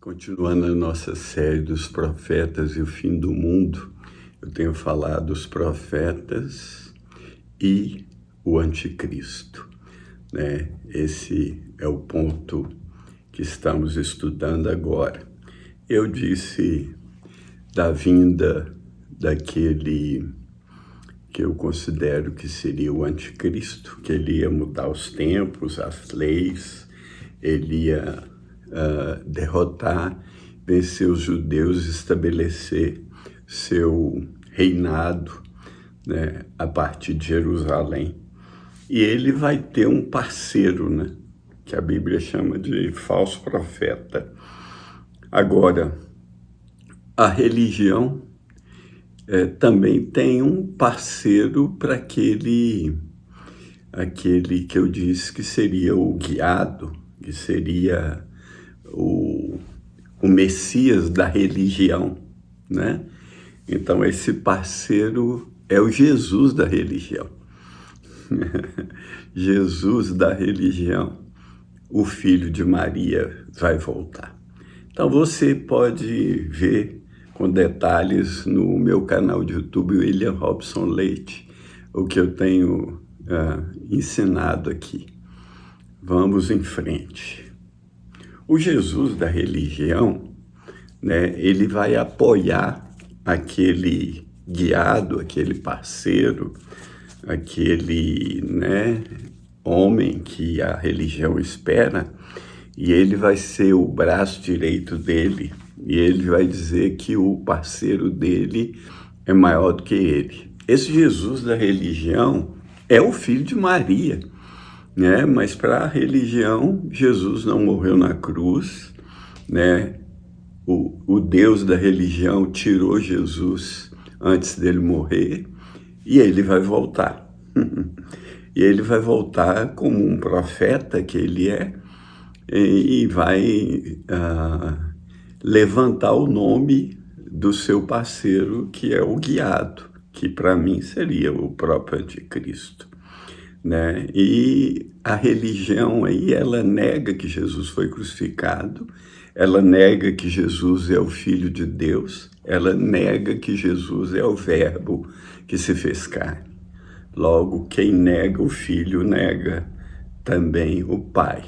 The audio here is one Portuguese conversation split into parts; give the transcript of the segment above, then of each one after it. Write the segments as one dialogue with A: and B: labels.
A: Continuando a nossa série dos profetas e o fim do mundo, eu tenho falado dos profetas e o anticristo, né? Esse é o ponto que estamos estudando agora. Eu disse da vinda daquele que eu considero que seria o anticristo, que ele ia mudar os tempos, as leis, ele ia derrotar, vencer os judeus, estabelecer seu reinado, né, a partir de Jerusalém. E ele vai ter um parceiro, né, que a Bíblia chama de falso profeta. Agora, a religião também tem um parceiro para aquele que eu disse que seria o guiado, que seria o Messias da religião, né? Então, esse parceiro é o Jesus da religião. Jesus da religião, o filho de Maria, vai voltar. Então, você pode ver com detalhes no meu canal de YouTube, William Robson Leite, o que eu tenho ensinado aqui. Vamos em frente. O Jesus da religião, né, ele vai apoiar aquele guiado, aquele parceiro, aquele, né, homem que a religião espera, e ele vai ser o braço direito dele, e ele vai dizer que o parceiro dele é maior do que ele. Esse Jesus da religião é o filho de Maria, né? Mas para a religião, Jesus não morreu na cruz, né? O Deus da religião tirou Jesus antes dele morrer e ele vai voltar. E ele vai voltar como um profeta que ele é e vai levantar o nome do seu parceiro, que é o guiado, que para mim seria o próprio anticristo, né? E a religião aí, ela nega que Jesus foi crucificado, ela nega que Jesus é o Filho de Deus, ela nega que Jesus é o Verbo que se fez carne. Logo, quem nega o Filho nega também o Pai.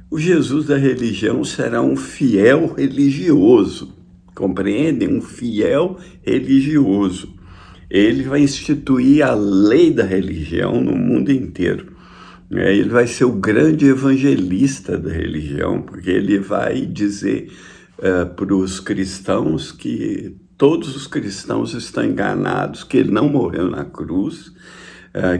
A: O Jesus da religião será um fiel religioso, compreendem? Um fiel religioso. Ele vai instituir a lei da religião no mundo inteiro. Ele vai ser o grande evangelista da religião, porque ele vai dizer para os cristãos que todos os cristãos estão enganados, que ele não morreu na cruz,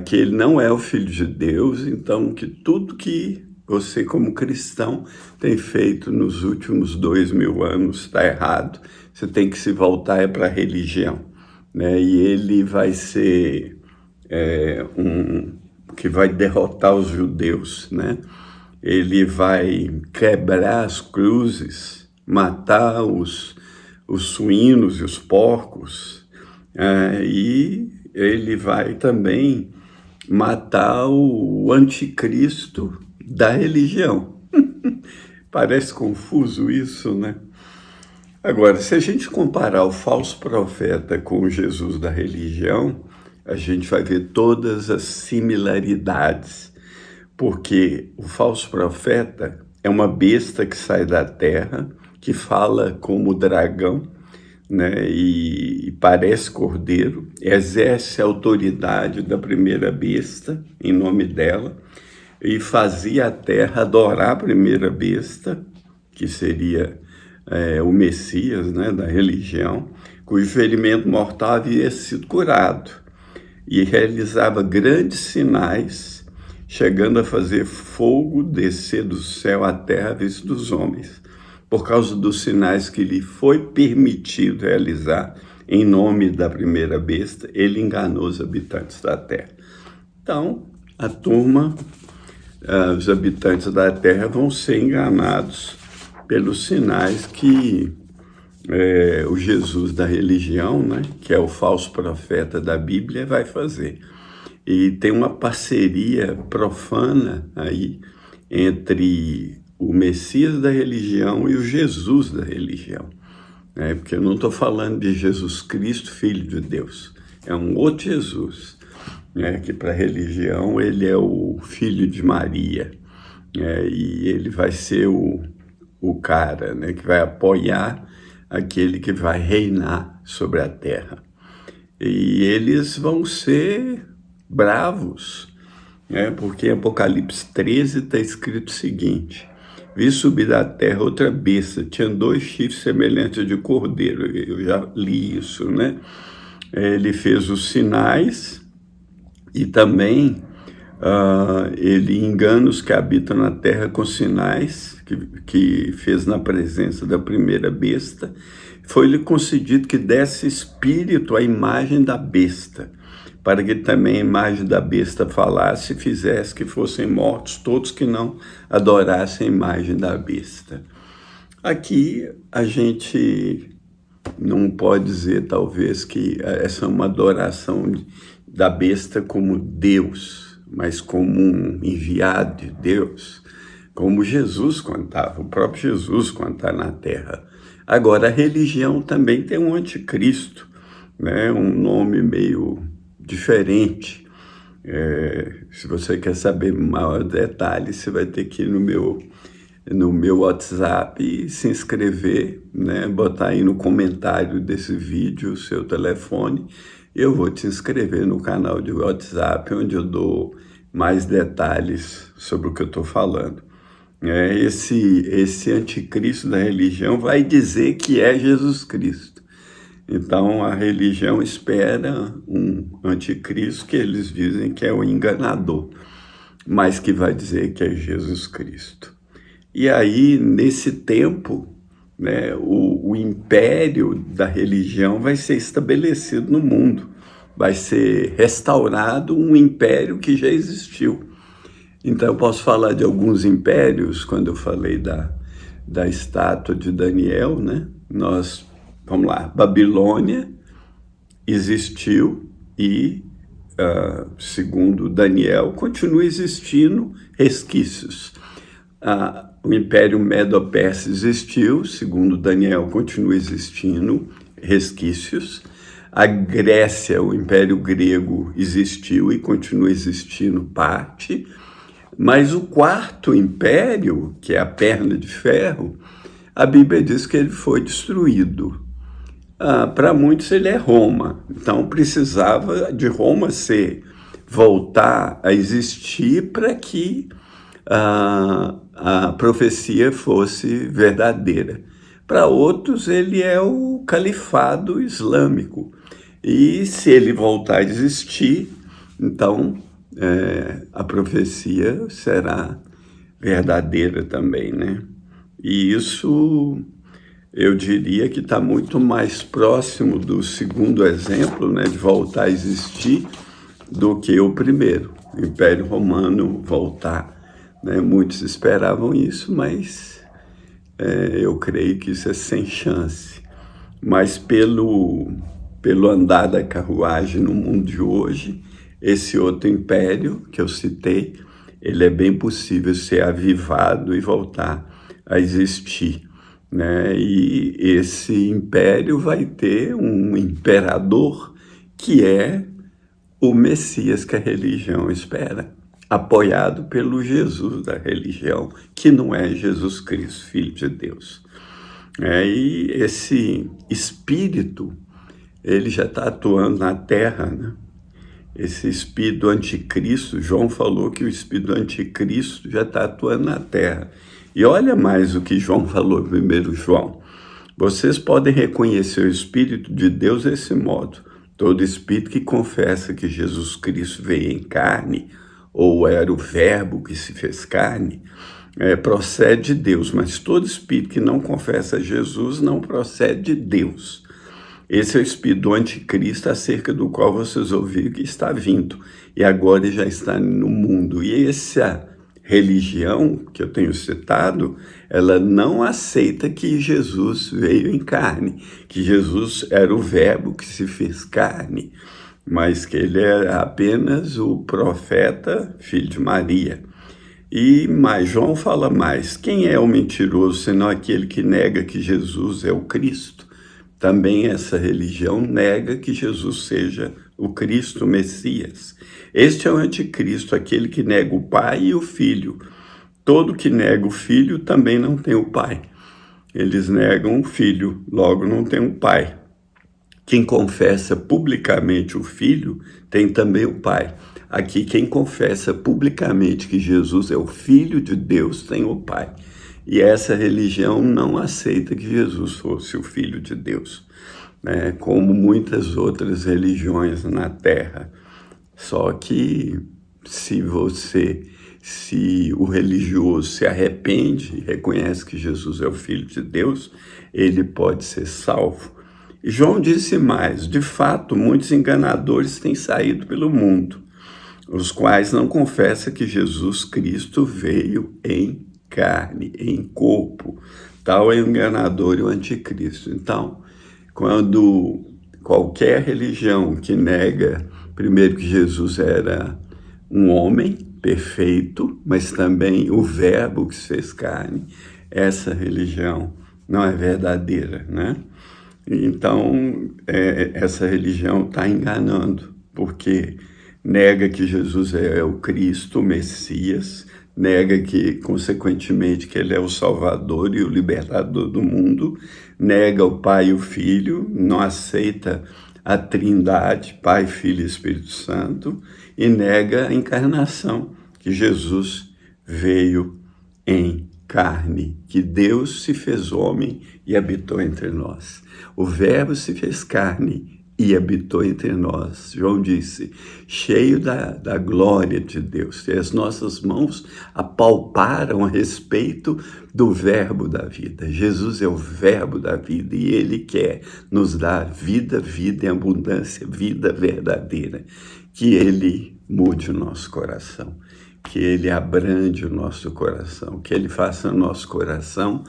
A: que ele não é o Filho de Deus, então que tudo que você como cristão tem feito nos últimos 2000 anos está errado, você tem que se voltar para a religião. Né? E ele vai ser que vai derrotar os judeus, né? Ele vai quebrar as cruzes, matar os suínos e os porcos, e ele vai também matar o anticristo da religião. Parece confuso isso, né? Agora, se a gente comparar o falso profeta com o Jesus da religião, a gente vai ver todas as similaridades, porque o falso profeta é uma besta que sai da terra, que fala como dragão, né, e parece cordeiro, exerce a autoridade da primeira besta em nome dela, e fazia a terra adorar a primeira besta, que seria o Messias, né, da religião, cujo ferimento mortal havia sido curado, e realizava grandes sinais, chegando a fazer fogo descer do céu à terra à vista dos homens, por causa dos sinais que lhe foi permitido realizar em nome da primeira besta, ele enganou os habitantes da terra. Então, a turma, os habitantes da terra vão ser enganados pelos sinais que o Jesus da religião, né, que é o falso profeta da Bíblia, vai fazer. E tem uma parceria profana aí entre o Messias da religião e o Jesus da religião. Porque eu não estou falando de Jesus Cristo, Filho de Deus. É um outro Jesus, que para a religião ele é o Filho de Maria. E ele vai ser o cara, que vai apoiar aquele que vai reinar sobre a terra. E eles vão ser bravos, porque em Apocalipse 13 está escrito o seguinte: vi subir da terra outra besta, tinha 2 chifres semelhantes de cordeiro. Eu já li isso, Ele fez os sinais e também ele engana os que habitam na terra com sinais que fez na presença da primeira besta. Foi-lhe concedido que desse espírito à imagem da besta, para que também a imagem da besta falasse e fizesse que fossem mortos todos que não adorassem a imagem da besta. Aqui a gente não pode dizer, talvez, que essa é uma adoração da besta como Deus, mas como um enviado de Deus, como Jesus quando estava, o próprio Jesus quando está na terra. Agora, a religião também tem um anticristo, um nome meio diferente. Se você quer saber maior detalhes, você vai ter que ir no meu WhatsApp e se inscrever, botar aí no comentário desse vídeo o seu telefone. Eu vou te inscrever no canal de WhatsApp, onde eu dou mais detalhes sobre o que eu estou falando. Esse anticristo da religião vai dizer que é Jesus Cristo. Então, a religião espera um anticristo que eles dizem que é o enganador, mas que vai dizer que é Jesus Cristo. E aí, nesse tempo, o império da religião vai ser estabelecido no mundo. Vai ser restaurado um império que já existiu. Então, eu posso falar de alguns impérios, quando eu falei da estátua de Daniel, vamos lá, Babilônia existiu e, segundo Daniel, continua existindo resquícios. O Império Medo-Persa existiu, segundo Daniel, continua existindo resquícios. A Grécia, o Império Grego, existiu e continua existindo parte. Mas o quarto império, que é a perna de ferro, a Bíblia diz que ele foi destruído. Para muitos ele é Roma, então precisava de Roma voltar a existir para que a profecia fosse verdadeira. Para outros ele é o califado islâmico, e se ele voltar a existir, então a profecia será verdadeira também, E isso, eu diria que está muito mais próximo do segundo exemplo, de voltar a existir, do que o primeiro, o Império Romano voltar. Muitos esperavam isso, mas eu creio que isso é sem chance. Mas pelo andar da carruagem no mundo de hoje, esse outro império que eu citei, ele é bem possível ser avivado e voltar a existir, E esse império vai ter um imperador que é o Messias que a religião espera, apoiado pelo Jesus da religião, que não é Jesus Cristo, Filho de Deus. E esse espírito, ele já está atuando na terra, Esse espírito do anticristo, João falou que o espírito do anticristo já está atuando na terra. E olha mais o que João falou em 1 João. Vocês podem reconhecer o Espírito de Deus desse modo. Todo espírito que confessa que Jesus Cristo veio em carne, ou era o verbo que se fez carne, procede de Deus. Mas todo espírito que não confessa Jesus não procede de Deus. Esse é o espírito do anticristo, acerca do qual vocês ouviram que está vindo, e agora já está no mundo. E essa religião que eu tenho citado, ela não aceita que Jesus veio em carne, que Jesus era o verbo que se fez carne, mas que ele é apenas o profeta, filho de Maria. E mais, João fala mais: quem é o mentiroso, senão aquele que nega que Jesus é o Cristo? Também essa religião nega que Jesus seja o Cristo, o Messias. Este é o anticristo, aquele que nega o Pai e o Filho. Todo que nega o Filho também não tem o Pai. Eles negam o Filho, logo não tem o Pai. Quem confessa publicamente o Filho tem também o Pai. Aqui, quem confessa publicamente que Jesus é o Filho de Deus tem o Pai. E essa religião não aceita que Jesus fosse o Filho de Deus, né? Como muitas outras religiões na Terra. Só que se o religioso se arrepende e reconhece que Jesus é o Filho de Deus, ele pode ser salvo. E João disse mais: de fato, muitos enganadores têm saído pelo mundo, os quais não confessam que Jesus Cristo veio em carne, em corpo. Tal é o enganador e o anticristo. Então, quando qualquer religião que nega, primeiro, que Jesus era um homem perfeito, mas também o Verbo que se fez carne, essa religião não é verdadeira, né? Então, essa religião está enganando, porque nega que Jesus é o Cristo, o Messias, nega que, consequentemente, que ele é o Salvador e o Libertador do mundo, nega o Pai e o Filho, não aceita a Trindade, Pai, Filho e Espírito Santo, e nega a encarnação, que Jesus veio em carne, que Deus se fez homem e habitou entre nós. O Verbo se fez carne e habitou entre nós. João disse, cheio da glória de Deus. E as nossas mãos apalparam a respeito do Verbo da vida. Jesus é o Verbo da vida e Ele quer nos dar vida, vida em abundância, vida verdadeira. Que Ele mude o nosso coração, que Ele abrande o nosso coração, que Ele faça o nosso coração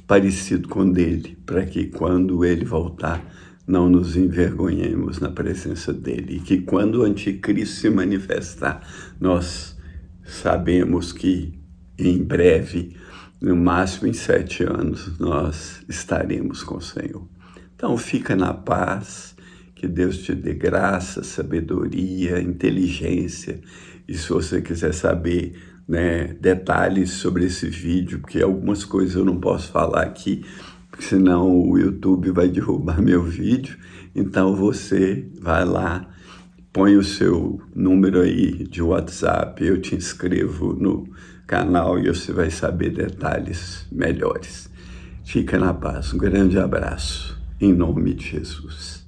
A: parecido com o dele, para que quando Ele voltar, não nos envergonhemos na presença dele. E que quando o anticristo se manifestar, nós sabemos que em breve, no máximo em 7 anos, nós estaremos com o Senhor. Então fica na paz, que Deus te dê graça, sabedoria, inteligência. E se você quiser saber, né, detalhes sobre esse vídeo, porque algumas coisas eu não posso falar aqui, porque senão o YouTube vai derrubar meu vídeo. Então você vai lá, põe o seu número aí de WhatsApp, eu te inscrevo no canal e você vai saber detalhes melhores. Fica na paz, um grande abraço, em nome de Jesus.